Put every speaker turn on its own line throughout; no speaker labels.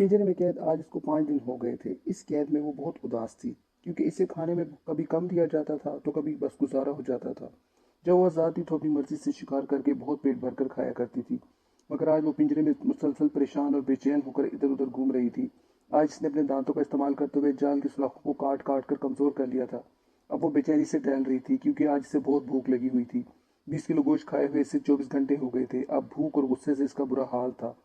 पिंजरे में कैद आज इसको 5 दिन हो गए थे। इस कैद में वो बहुत उदास थी, क्योंकि इसे खाने में कभी कम दिया जाता था तो कभी बस गुजारा हो जाता था। जब वो आज़ाद थी तो अपनी मर्जी से शिकार करके बहुत पेट भर कर खाया करती थी, मगर आज वो पिंजरे में मुसलसल परेशान और बेचैन होकर इधर उधर घूम रही थी। आज इसने अपने दांतों का इस्तेमाल करते हुए जाल की सुलाखों को काट काट कर कमजोर कर लिया था। अब वो बेचैनी से टहल रही थी, क्योंकि आज इसे बहुत भूख लगी हुई थी। 20 किलो गोश्त खाए हुए इसे 24 घंटे हो गए थे। अब भूख और गुस्से से इसका बुरा हाल था।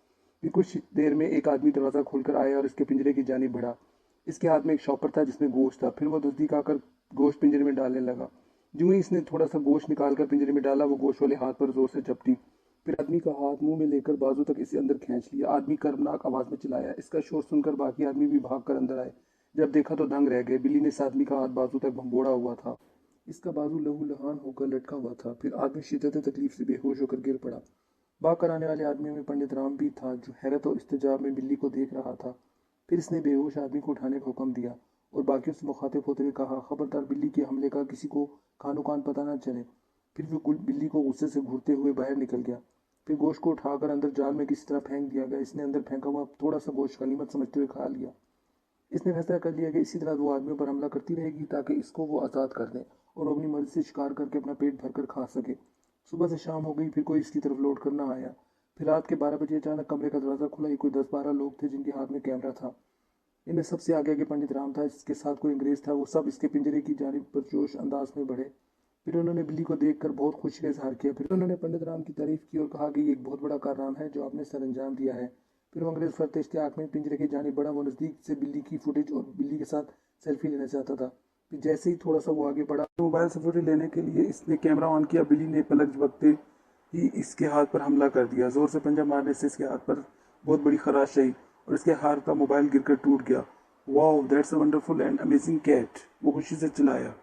फिर कुछ देर में एक आदमी दरवाजा खोलकर आया और इसके पिंजरे की जानिब बढ़ा। इसके हाथ में एक शॉपर था जिसमें गोश्त था। फिर वो नजदीक आकर गोश्त पिंजरे में डालने लगा। जो ही इसने थोड़ा सा गोश्त निकालकर पिंजरे में डाला, वो गोश्त वाले हाथ पर जोर से झपटी। फिर आदमी का हाथ मुंह में लेकर बाजू तक इसे अंदर खींच लिया। आदमी कर्मनाक आवाज में चिल्लाया। इसका शोर सुनकर बाकी आदमी भी भाग कर अंदर आए। जब देखा तो दंग रह गए। बिल्ली ने इस आदमी का हाथ बाजू तक भंबोड़ा हुआ था। इसका बाजू लहू लहान होकर लटका हुआ था। फिर आदमी शिद्दत तकलीफ से बेहोश होकर गिर पड़ा। भाग कर आने वाले आदमी में पंडित राम भी था, जो हैरत और इस्तेजाब में बिल्ली को देख रहा था। फिर इसने बेहोश आदमी को उठाने का हुक्म दिया और बाकियों से मुखातिब होते हुए कहा, खबरदार बिल्ली के हमले का किसी को खानो कान पता न चले। फिर वो बिल्ली को गुस्से से घूरते हुए बाहर निकल गया। फिर गोश्त को उठाकर अंदर जाल में किसी तरह फेंक दिया गया। इसने अंदर फेंका हुआ थोड़ा सा गोश्त गनीमत समझते हुए खा लिया। इसने फैसला कर लिया कि इसी तरह वो आदमियों पर हमला करती रहेगी ताकि इसको वो आज़ाद कर दें और अपनी मर्जी से शिकार करके अपना पेट भरकर खा सके। सुबह से शाम हो गई, फिर कोई इसकी तरफ लौट कर ना आया। फिर रात के 12 बजे अचानक कमरे का दरवाजा खुला। ये कोई 10-12 लोग थे जिनके हाथ में कैमरा था। इनमें सबसे आगे आगे पंडित राम था, जिसके साथ कोई अंग्रेज था। वो सब इसके पिंजरे की जानिब पुरजोश अंदाज में बढ़े। फिर उन्होंने बिल्ली को देखकर बहुत खुशी का इजहार किया। फिर उन्होंने पंडित राम की तारीफ की और कहा कि ये एक बहुत बड़ा कारनामा है जो आपने सर अंजाम दिया है। फिर वो अंग्रेज फरते इश्तियाक में पिंजरे की जानिब बढ़ा। वो नज़दीक से बिल्ली की फुटेज और बिल्ली के साथ सेल्फी लेना चाहता था। फिर जैसे ही थोड़ा सा वो आगे बढ़ा, मोबाइल से फुटेज लेने के लिए इसने कैमरा ऑन किया। बिल्ली ने पलक झपकते ही इसके हाथ पर हमला कर दिया। जोर से पंजा मारने से इसके हाथ पर बहुत बड़ी खराश आई और इसके हाथ का मोबाइल गिरकर टूट गया। Wow, that's a wonderful and amazing cat, वो खुशी से चिल्लाया।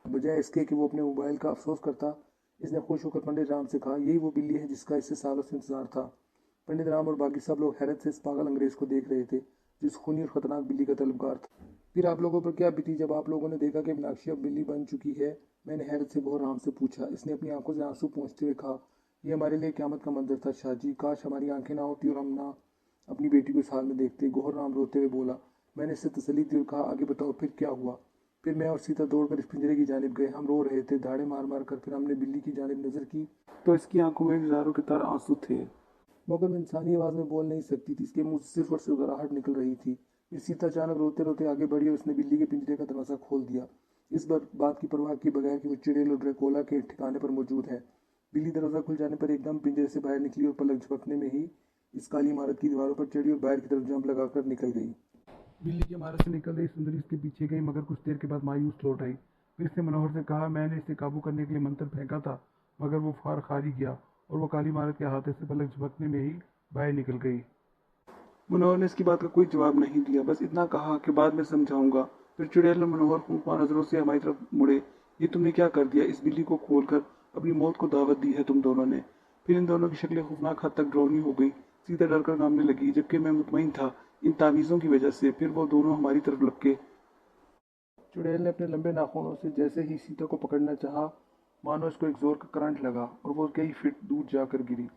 बजाय इसके कि वो अपने मोबाइल का अफसोस करता, इसने खुश होकर पंडित राम से कहा, यही वो बिल्ली है जिसका इससे सालों से इंतजार था। पंडित राम और बाकी सब लोग हैरत से इस पागल अंग्रेज को देख रहे थे, जिस खूनी और खतरनाक बिल्ली का तलबगार था। फिर आप लोगों पर क्या बीती जब आप लोगों ने देखा कि मीनाक्षी अब बिल्ली बन चुकी है? मैंने हैरत से गौर राम से पूछा। इसने अपनी आंखों से आंसू पोंछते हुए कहा, यह हमारे लिए क़यामत का मंजर था शाहजी। काश हमारी आंखें ना होती और हम ना अपनी बेटी को इस हाल में देखते। गौर राम रोते हुए बोला। मैंने इससे तसल्ली दी और कहा, आगे बताओ फिर क्या हुआ? फिर मैं और सीता दौड़कर इस पिंजरे की जानिब गए। हम रो रहे थे, दाढ़े मार मार कर। फिर हमने बिल्ली की जानिब नजर की तो इसकी आंखों में हजारों के तार आंसू थे, मगर वो इंसानी आवाज में बोल नहीं सकती थी। इसके मुंह से सिर्फ और सिर्फ घबराहट निकल रही थी। फिर सीता अचानक रोते रोते आगे बढ़ी और उसने बिल्ली के पिंजरे का दरवाजा खोल दिया, इस बात की परवाह किए बगैर कि वो चुड़ैल और ड्रैकुला के ठिकाने पर मौजूद है। बिल्ली दरवाजा खुल जाने पर एकदम पिंजरे से बाहर निकली और पलक झपकने में ही इस काली इमारत की दीवारों पर चढ़ी और बाहर की तरफ जंप लगाकर निकल गई। बिल्ली की इमारत से निकल रही सुंदरी इसके पीछे गई, मगर कुछ देर के बाद मायूस लौट आई। फिर इसने मनोहर से कहा, मैंने इसे काबू करने के लिए मंत्र फेंका था, मगर वो फार खारी गया और वो काली इमारत के हाथे से पलक झपकने में ही बाहर निकल गई। मनोहर ने इसकी बात का कोई जवाब नहीं दिया, बस इतना कहा कि बाद में समझाऊंगा। फिर चुड़ैल और मनोहर खूंखार नजरों से हमारी तरफ मुड़े। ये तुमने क्या कर दिया? इस बिल्ली को खोलकर अपनी मौत को दावत दी है तुम दोनों ने। फिर इन दोनों की शक्लें खौफनाक हद तक डरावनी हो गई। सीता डरकर कांपने लगी, जबकि मैं मुतमईन था इन तावीज़ों की वजह से। फिर वो दोनों हमारी तरफ लपके। चुड़ैल ने अपने लंबे नाखूनों से जैसे ही सीता को पकड़ना चाहा, मानो इसको एक जोर का करंट लगा और वो कई फीट दूर जाकर गिरी।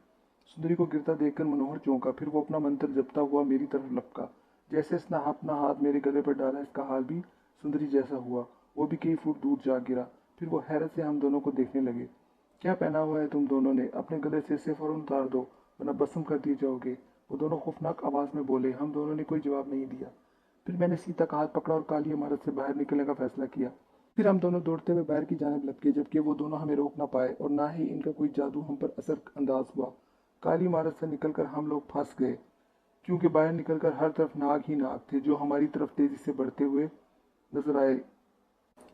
सुंदरी को गिरता देखकर मनोहर चौंका। फिर वो अपना मंत्र जपता हुआ मेरी तरफ लपका। जैसे इसने अपना हाथ मेरे गले पर डाला, इसका हाल भी सुंदरी जैसा हुआ। वो भी कई फुट दूर जा गिरा। फिर वो हैरत से हम दोनों को देखने लगे। क्या पहना हुआ है तुम दोनों ने? अपने गले से इसे फौरन उतार दो, वरना भस्म कर दिए जाओगे, वो दोनों खौफनाक आवाज में बोले। हम दोनों ने कोई जवाब नहीं दिया। फिर मैंने सीता का हाथ पकड़ा और काली इमारत से बाहर निकलने का फैसला किया। फिर हम दोनों दौड़ते हुए बाहर की जानिब लपके, जबकि वो दोनों हमें रोक ना पाए और ना ही इनका कोई जादू हम पर असर अंदाज हुआ। काली इमारत से निकलकर हम लोग फंस गए, क्योंकि बाहर निकलकर हर तरफ नाग ही नाग थे, जो हमारी तरफ तेजी से बढ़ते हुए नजर आए।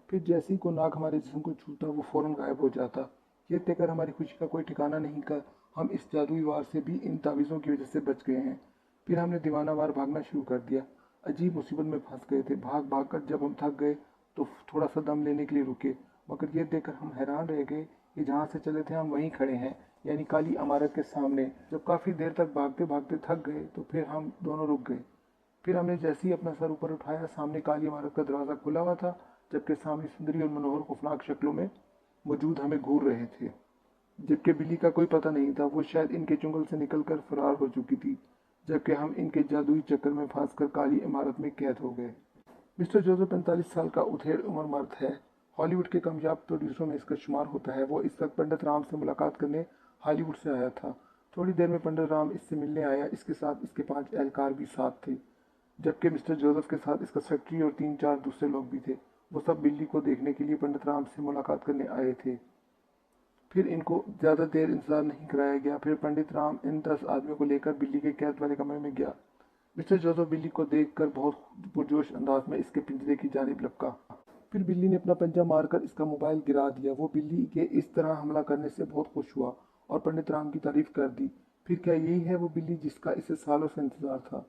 फिर जैसे ही कोई नाग हमारे जिस्म को छूता, वो फौरन गायब हो जाता। ये देखकर हमारी खुशी का कोई ठिकाना नहीं का हम इस जादुई वार से भी इन तावीज़ों की वजह से बच गए हैं। फिर हमने दीवाना वार भागना शुरू कर दिया। अजीब मुसीबत में फंस गए थे। भाग भाग कर जब हम थक गए तो थोड़ा सा दम लेने के लिए रुके, मगर ये देखकर हम हैरान रह गए कि जहाँ से चले थे हम वहीं खड़े हैं, यानी काली इमारत के सामने। जब काफ़ी देर तक भागते भागते थक गए तो फिर हम दोनों रुक गए। फिर हमने जैसे ही अपना सर ऊपर उठाया, सामने काली इमारत का दरवाज़ा खुला हुआ था, जबकि सामने सुंदरी और मनोहर खौफनाक शक्लों में मौजूद हमें घूर रहे थे। जबकि बिल्ली का कोई पता नहीं था, वो शायद इनके चुंगल से निकलकर फरार हो चुकी थी। जबकि हम इनके जादुई चक्कर में फंसकर काली इमारत में कैद हो गए। मिस्टर जोसेफ 45 साल का उधेड़ उम्र मर्द है। हॉलीवुड के कामयाब प्रोड्यूसरों में इसका शुमार होता है। वो इस वक्त पंडित राम से मुलाकात करने हॉलीवुड से आया था। थोड़ी देर में पंडित राम इससे मिलने आया। इसके साथ इसके 5 एहलकार भी साथ थे, जबकि मिस्टर जोसेफ के साथ इसका सेक्रेटरी और 3-4 दूसरे लोग भी थे। वो सब बिल्ली को देखने के लिए पंडित राम से मुलाकात करने आए थे। फिर इनको ज़्यादा देर इंतजार नहीं कराया गया। फिर पंडित राम इन 10 आदमियों को लेकर बिल्ली के कैद वाले कमरे में गया। मिस्टर जोसेफ बिल्ली को देखकर बहुत पुरजोश अंदाज में इसके पिंजरे की जानिब लपका। फिर बिल्ली ने अपना पंजा मारकर इसका मोबाइल गिरा दिया। वो बिल्ली के इस तरह हमला करने से बहुत खुश हुआ और पंडित राम की तारीफ कर दी। फिर क्या यही है वो बिल्ली जिसका इसे सालों से इंतजार था?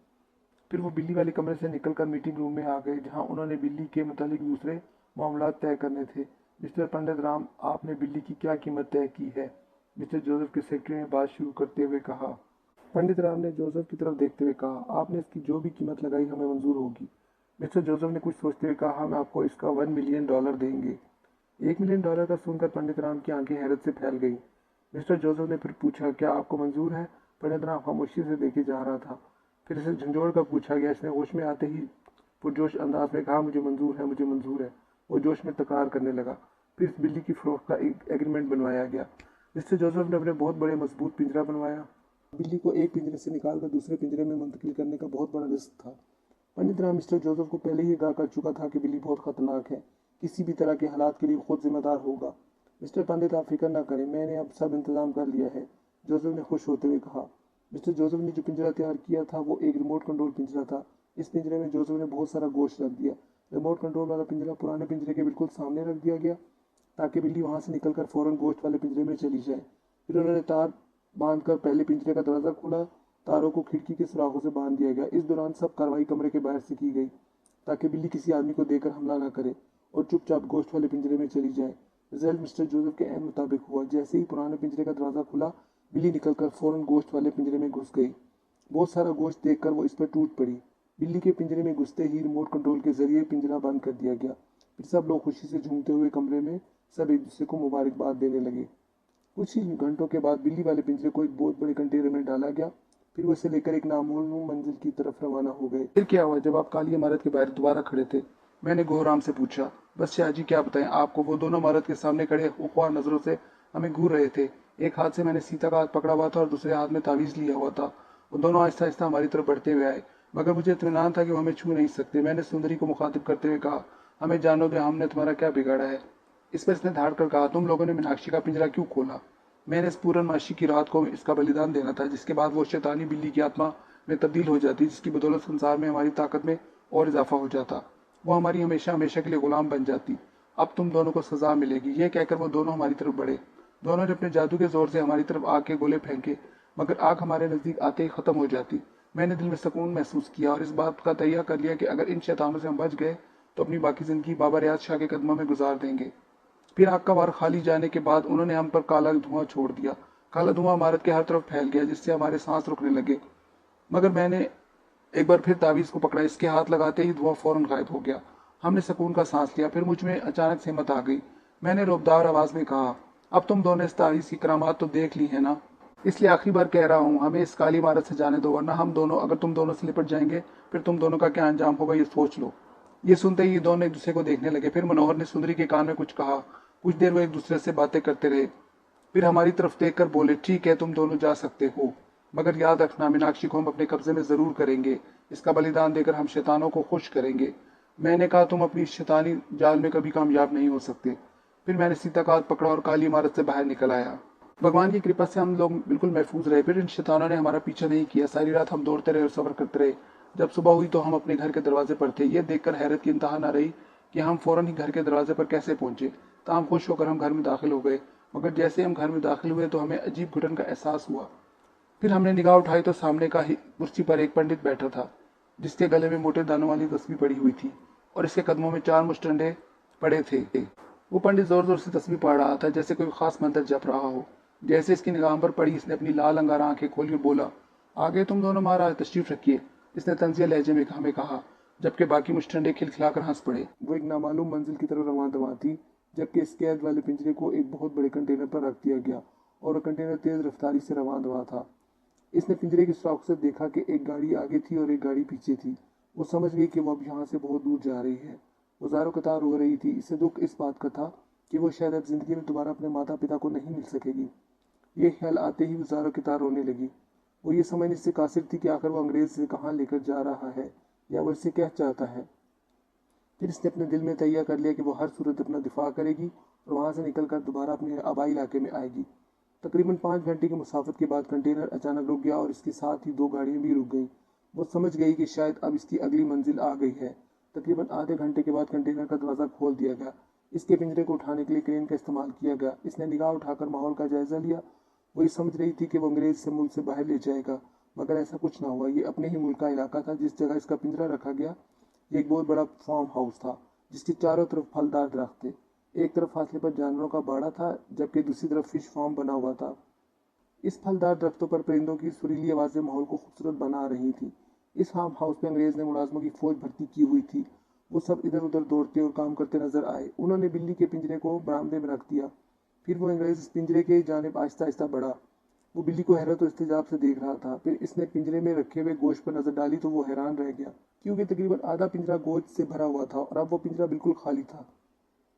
फिर वो बिल्ली वाले कमरे से निकलकर मीटिंग रूम में आ गए, जहां उन्होंने बिल्ली के मुतालिक दूसरे मामलात तय करने थे। मिस्टर पंडित राम, आपने बिल्ली की क्या कीमत तय की है? मिस्टर जोसेफ के सेक्रेटरी ने बात शुरू करते हुए कहा। पंडित राम ने जोसेफ की तरफ देखते हुए कहा, आपने इसकी जो भी कीमत लगाई हमें मंजूर होगी। मिस्टर जोसेफ ने कुछ सोचते हुए कहा, हम आपको इसका $1 मिलियन देंगे। $1 मिलियन का सुनकर पंडित राम की आंखें हैरत से फैल गई। मिस्टर जोसेफ ने फिर पूछा, क्या आपको मंजूर है? पंडित राम खामोशी से देखे जा रहा था। फिर इसे झंझोड़ कर पूछा गया। इसने होश में आते ही पुरजोश अंदाज में कहा, मुझे मंजूर है, मुझे मंजूर है। वो जोश में तकरार करने लगा। फिर इस बिल्ली की फरोख्त का एक एग्रीमेंट बनवाया गया। मिस्टर जोसेफ ने अपने बहुत बड़े मजबूत पिंजरा बनवाया। बिल्ली को एक पिंजरे से निकालकर दूसरे पिंजरे में मुंतकिल करने का बहुत बड़ा रिस्क था। पंडित राम मिस्टर जोसेफ को पहले ही आगाह कर चुका था कि बिल्ली बहुत खतरनाक है, किसी भी तरह के हालात के लिए खुद जिम्मेदार होगा। मिस्टर पंडित, आप फिक्र न करें, मैंने अब सब इंतजाम कर लिया है, जोसेफ ने खुश होते हुए कहा। मिस्टर जोसेफ ने जो पिंजरा तैयार किया था वो एक रिमोट कंट्रोल पिंजरा था। इस पिंजरे में जोसेफ ने बहुत सारा गोश्त रख दिया। रिमोट कंट्रोल वाला पिंजरा पुराने पिंजरे के बिल्कुल सामने रख दिया गया, ताकि बिल्ली वहां से निकलकर फौरन गोश्त वाले पिंजरे में चली जाए। फिर उन्होंने तार बांधकर पहले पिंजरे का दरवाजा खोला। तारों को खिड़की के सुराखों से बांध दिया गया। इस दौरान सब कार्रवाई कमरे के बाहर से की गई, ताकि बिल्ली किसी आदमी को देखकर हमला न करे और चुपचाप गोश्त वाले पिंजरे में चली जाए। रिजल्ट मिस्टर जोसेफ के एन मुताबिक हुआ। जैसे ही पुराने पिंजरे का दरवाजा खुला, बिल्ली निकलकर फौरन गोश्त वाले पिंजरे में घुस गई। बहुत सारा गोश्त देखकर वो इस पर टूट पड़ी। बिल्ली के पिंजरे में घुसते ही रिमोट कंट्रोल के जरिए पिंजरा बंद कर दिया गया। फिर सब लोग खुशी से झूमते हुए कमरे में सब एक दूसरे को मुबारकबाद देने लगे। कुछ ही घंटों के बाद बिल्ली वाले पिंजरे को एक बहुत बड़े कंटेनर में डाला गया। फिर वो इसे लेकर एक नामालूम मंजिल की तरफ रवाना हो गए। फिर क्या हुआ जब आप काली इमारत के बाहर दोबारा खड़े थे? मैंने घोराम से पूछा। बस शाहजी, क्या बताएं आपको, वो दोनों इमारत के सामने खड़े खुख्वार नजरों से हमें घूर रहे थे। एक हाथ से मैंने सीता का हाथ पकड़ा हुआ था और दूसरे हाथ में तावीज लिया हुआ था। वो दोनों आहिस्ता आहिस्ता हमारी तरफ बढ़ते हुए आए, मगर मुझे इत्मीनान था कि वो हमें छू नहीं सकते। मैंने सुंदरी को मुखातिब करते हुए कहा, हमें जानो दे, हमने तुम्हारा क्या बिगाड़ा है? इस पर इसने धाड़ कर कहा, तुम लोगों ने मीनाक्षी का पिंजरा क्यों खोला? मैंने इस पूर्णमासी की रात को इसका बलिदान देना था, जिसके बाद वो शैतानी बिल्ली की आत्मा में तब्दील हो जाती, जिसकी बदौलत संसार में हमारी ताकत में और इजाफा हो जाता। वो हमारी हमेशा हमेशा के लिए गुलाम बन जाती। अब तुम दोनों को सजा मिलेगी। यह कहकर वो दोनों हमारी तरफ बढ़े। दोनों ने अपने जादू के जोर से हमारी तरफ आग के गोले फेंके, मगर आग हमारे नजदीक आते ही खत्म हो जाती। मैंने दिल में सुकून महसूस किया और इस बात का तैयार कर लिया कि अगर इन शैतानों से हम बच गए तो अपनी बाकी जिंदगी बाबा रियाज शाह के कदमों में गुजार देंगे। फिर आग का वार खाली जाने के बाद उन्होंने हम पर काला धुआं छोड़ दिया। काला धुआं इमारत के हर तरफ फैल गया, जिससे हमारे सांस रुकने लगे। मगर मैंने एक बार फिर तावीज को पकड़ा। इसके हाथ लगाते ही धुआं फौरन गायब हो गया। हमने सुकून का सांस लिया। फिर मुझ में अचानक से हिम्मत आ गई। मैंने रोबदार आवाज में कहा, अब तुम दोनों इस तावीज की करामात तो देख ली है ना, इसलिए आखिरी बार कह रहा हूँ, हमें इस काली इमारत से जाने दो, वरना हम दोनों, अगर तुम दोनों से लिपट जाएंगे, फिर तुम दोनों का क्या अंजाम होगा ये सोच लो। ये सुनते ही ये दोनों एक दूसरे को देखने लगे। फिर मनोहर ने सुंदरी के कान में कुछ कहा। कुछ देर वो एक दूसरे से बातें करते रहे। फिर हमारी तरफ देखकर बोले, ठीक है, तुम दोनों जा सकते हो, मगर याद रखना, मीनाक्षी को हम अपने कब्जे में जरूर करेंगे। इसका बलिदान देकर हम शैतानों को खुश करेंगे। मैंने कहा, तुम अपनी शैतानी जाल में कभी कामयाब नहीं हो सकते। फिर मैंने सीता का हाथ पकड़ा और काली इमारत से बाहर निकल आया। भगवान की कृपा से हम लोग बिल्कुल महफूज रहे। फिर इन शैतानों ने हमारा पीछा नहीं किया। सारी रात हम दौड़ते रहे और सफर करते रहे। जब सुबह हुई तो हम अपने घर के दरवाजे पर थे। यह देखकर हैरत की इंतहा न रही कि हम फौरन ही घर के दरवाजे पर कैसे पहुंचे। ताम खुश होकर हम घर में दाखिल हो गए, मगर जैसे हम घर में दाखिल हुए तो हमें अजीब घुटन का एहसास हुआ। फिर हमने निगाह उठाई तो सामने का ही कुर्सी पर एक पंडित बैठा था, जिसके गले में मोटे दानों वाली तस्बीह पड़ी हुई थी और इसके कदमों में 4 मुष्टंडे पड़े थे। वो पंडित जोर जोर से तस्बीह पढ़ रहा था, जैसे कोई खास मंत्र जप रहा हो। जैसे इसकी निगाह पर पड़ी, इसने अपनी लाल अंगारा आंखें खोल के बोला, आगे तुम दोनों महाराज तशरीफ रखिए। इसने तंजिया लहजे में हमें कहा, जबकि बाकी मुष्टंडे खिलखिलाकर हंस पड़े। वो एक नामालूम मंजिल की तरफ रवां दवा थी, जबकि इस कैद वाले पिंजरे को एक बहुत बड़े कंटेनर पर रख दिया गया और कंटेनर तेज रफ्तारी से रवां दवा था। इसने पिंजरे की सुराख से देखा कि एक गाड़ी आगे थी और एक गाड़ी पीछे थी। वो समझ गई कि वो अब यहाँ से बहुत दूर जा रही है। वो ज़ारो कतार रो रही थी। इसे दुख इस बात का था कि वो शायद अब जिंदगी में दोबारा अपने माता पिता को नहीं मिल सकेगी। ये ख्याल आते ही वो ज़ारो कतार रोने लगी। वो ये समझने से कासिर थी कि आखिर वो अंग्रेज से कहाँ लेकर जा रहा है या वो इससे क्या चाहता है। फिर इसने अपने दिल में तैयार कर लिया कि वो हर सूरत अपना दिफा करेगी और वहां से निकलकर दोबारा अपने आबाई इलाके में आएगी। तकरीबन 5 घंटे की मुसाफत के बाद कंटेनर अचानक रुक गया और इसके साथ ही 2 गाड़ियां भी रुक गईं। वो समझ गई कि शायद अब इसकी अगली मंजिल आ गई है। तकरीबन आधे घंटे के बाद कंटेनर का दरवाज़ा खोल दिया गया। इसके पिंजरे को उठाने के लिए क्रेन का इस्तेमाल किया गया। इसने निगाह उठाकर माहौल का जायजा लिया। वो ये समझ रही थी कि वो अंग्रेज से मुल्क से बाहर ले जाएगा, मगर ऐसा कुछ ना हुआ। ये अपने ही मुल्क का इलाका था जिस जगह इसका पिंजरा रखा गया। ये एक बहुत बड़ा फार्म हाउस था जिसके चारों तरफ फलदार दरख्त थे। एक तरफ फासले पर जानवरों का बाड़ा था जबकि दूसरी तरफ फिश फार्म बना हुआ था। इस फलदार दरख्तों पर परिंदों की सुरीली आवाज़ें माहौल को खूबसूरत बना रही थी। इस फार्म हाउस में अंग्रेज ने मुलाजमों की फौज भर्ती की हुई थी। वो सब इधर उधर दौड़ते और काम करते नजर आए। उन्होंने बिल्ली के पिंजरे को बरामदे में रख दिया। फिर वो अंग्रेज इस पिंजरे के जानिब आहिस्ता आहिस्ता बढ़ा। वो बिल्ली को हैरत और इस्तेजाब से देख रहा था। फिर इसने पिंजरे में रखे हुए गोश्त पर नजर डाली तो वो हैरान रह गया, क्योंकि तकरीबन आधा पिंजरा गोश्त से भरा हुआ था और अब वो पिंजरा बिल्कुल खाली था।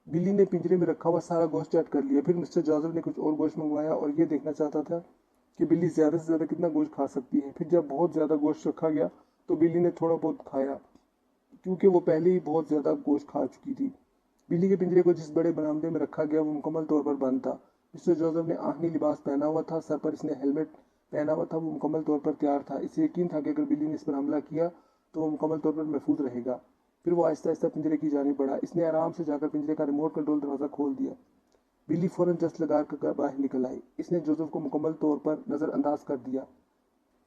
बिल्ली ने पिंजरे में रखा हुआ सारा गोश्त चट कर लिया। फिर मिस्टर जोसेफ ने कुछ और गोश्त मंगवाया और ये देखना चाहता था कि बिल्ली ज्यादा से ज्यादा कितना गोश्त खा सकती है। फिर जब बहुत ज्यादा गोश्त रखा गया तो बिल्ली ने थोड़ा बहुत खाया, क्योंकि वो पहले ही बहुत ज्यादा गोश्त खा चुकी थी। बिल्ली के पिंजरे को जिस बड़े बरामदे में रखा गया वो मुकम्मल तौर पर बंद था। मिस्टर जोसेफ ने आहनी लिबास पहना हुआ था, सर पर इसने हेलमेट पहना हुआ था। वो मुकम्मल तौर पर तैयार था। इसे यकीन था कि अगर बिल्ली ने इस पर हमला किया तो वो मुकम्मल तौर पर महफूज रहेगा। फिर वो आहिस्ता आहिस्ता पिंजरे की जानिब बढ़ा। इसने आराम से जाकर पिंजरे का रिमोट कंट्रोल दरवाज़ा खोल दिया। बिल्ली फौरन जस्ट लगा कर बाहर निकल आई। इसने जोसेफ को मुकम्मल तौर पर नज़रअंदाज कर दिया।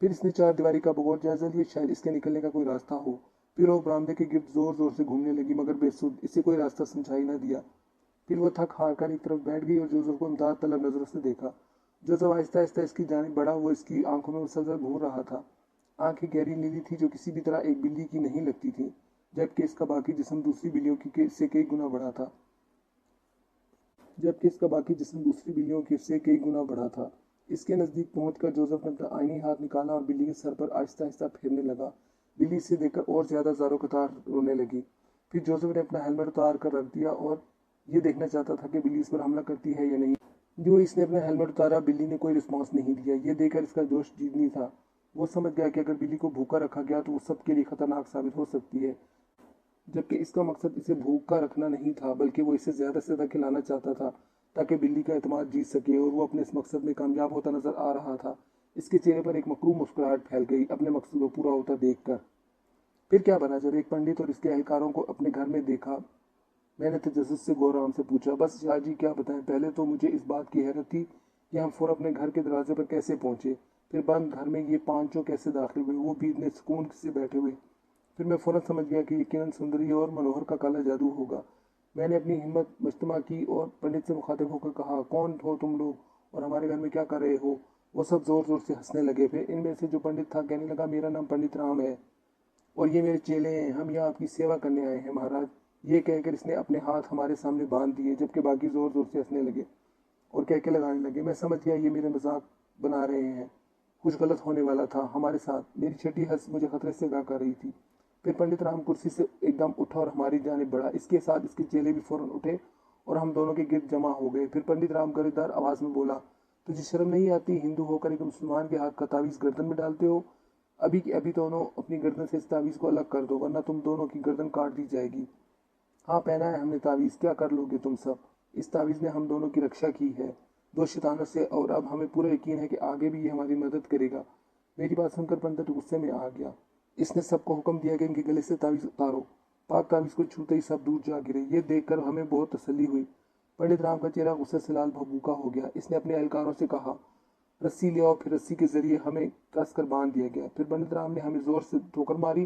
फिर इसने चार दीवारी का बगौर जायजा लिया, शायद इसके निकलने का कोई रास्ता हो। फिर वो बरामदे के गिर्द जोर जोर से घूमने लगी, मगर बेसुध। इसे कोई रास्ता समझाई न दिया। फिर वो थक हार कर एक तरफ बैठ गई और जोसेफ को इमदाद तलब नजरों से देखा। जोसेफ आहिस्ता आहिस्ता इसकी जानिब बढ़ा। वो इसकी आंखों में मुसलसल घूर रहा था। आंखें गहरी नीली थी जो किसी भी तरह एक बिल्ली की नहीं लगती थी, जबकि इसका बाकी जिस्म दूसरी बिल्लियों की से कई गुना बड़ा था। कई गुना बड़ा था। इसके नज़दीक पहुंचकर जोसेफ ने अपना आईनी हाथ निकाला और बिल्ली के सर पर आहिस्ता आहिस्ता फेरने लगा। बिल्ली इसे देखकर और ज्यादा ज़ारो कतार रोने लगी। फिर जोसेफ ने अपना हेलमेट उतार कर रख दिया और ये देखना चाहता था कि बिल्ली इस पर हमला करती है या नहीं। जो इसने अपना हेलमेट उतारा, बिल्ली ने कोई रिस्पॉन्स नहीं दिया। ये देखकर इसका जोश जीतनी था। वो समझ गया कि अगर बिल्ली को भूखा रखा गया तो वो सबके लिए खतरनाक साबित हो सकती है, जबकि इसका मकसद इसे भूखा रखना नहीं था, बल्कि वो इसे ज्यादा से ज्यादा खिलाना चाहता था ताकि बिल्ली का एतमाद जीत सके, और वो अपने इस मकसद में कामयाब होता नजर आ रहा था। इसके चेहरे पर एक मकरूम मुस्कुराहट फैल गई अपने मकसद को पूरा होता देखकर। फिर क्या बना जब एक पंडित और इसके एहलकारों को अपने घर में देखा। मैंने तजस्सुस से गौराम से पूछा, बस शाह जी क्या बताएं। पहले तो मुझे इस बात की हैरत थी कि हम फौरन अपने घर के दरवाजे पर कैसे पहुंचे। फिर बंद घर में ये पांचों कैसे दाखिल हुए, वो भी इतने सुकून से बैठे हुए। फिर मैं फौरन समझ गया कि यकीनन सुंदरी और मनोहर का काला जादू होगा। मैंने अपनी हिम्मत मजतमा की और पंडित से मुखातिब होकर कहा, कौन हो तुम लोग और हमारे घर में क्या कर रहे हो। वो सब जोर जोर से हंसने लगे। फिर इनमें से जो पंडित था कहने लगा, मेरा नाम पंडित राम है और ये मेरे चेले हैं। हम यहाँ आपकी सेवा करने आए हैं महाराज। ये कहकर इसने अपने हाथ हमारे सामने बांध दिए, जबकि बाकी जोर जोर से हंसने लगे और कहके लगाने लगे। मैं समझ गया ये मेरे मजाक बना रहे हैं, कुछ गलत होने वाला था हमारे साथ। मेरी छठी हंस मुझे खतरे से गा कर रही थी। फिर पंडित राम कुर्सी से एकदम उठा और हमारी जानिब बढ़ा। इसके साथ इसके चेले भी फौरन उठे और हम दोनों के गिर्द जमा हो गए। फिर पंडित राम गरेदार आवाज में बोला, तुझे शर्म नहीं आती? हिंदू होकर एक मुसलमान के हाथ का तावीज गर्दन में डालते हो। अभी की अभी दोनों अपनी गर्दन से इस तावीज को अलग कर दो, वरना तुम दोनों की गर्दन काट दी जाएगी। हाँ, पहना है हमने तावीज, क्या कर लोगे तुम सब। इस तावीज ने हम दोनों की रक्षा की है 2 शैतानों से, और अब हमें पूरा यकीन है कि आगे भी ये हमारी मदद करेगा। मेरी बात सुनकर पंडित गुस्से में आ गया। इसने सबको हुक्म दिया कि इनके गले से तावीज उतारो। पाक तावीज को छूते ही सब दूर जा गिरे। ये देखकर हमें बहुत तसल्ली हुई। पंडित राम का चेहरा गुस्से से लाल भभूका हो गया। इसने अपने एहलकारों से कहा, रस्सी ले आओ। फिर रस्सी के जरिए हमें कस कर बांध दिया गया। फिर पंडित राम ने हमें जोर से ठोकर मारी।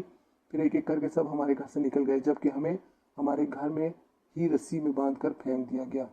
फिर एक एक करके सब हमारे घर से निकल गए, जबकि हमें हमारे घर में ही रस्सी में बांध कर फेंक दिया गया।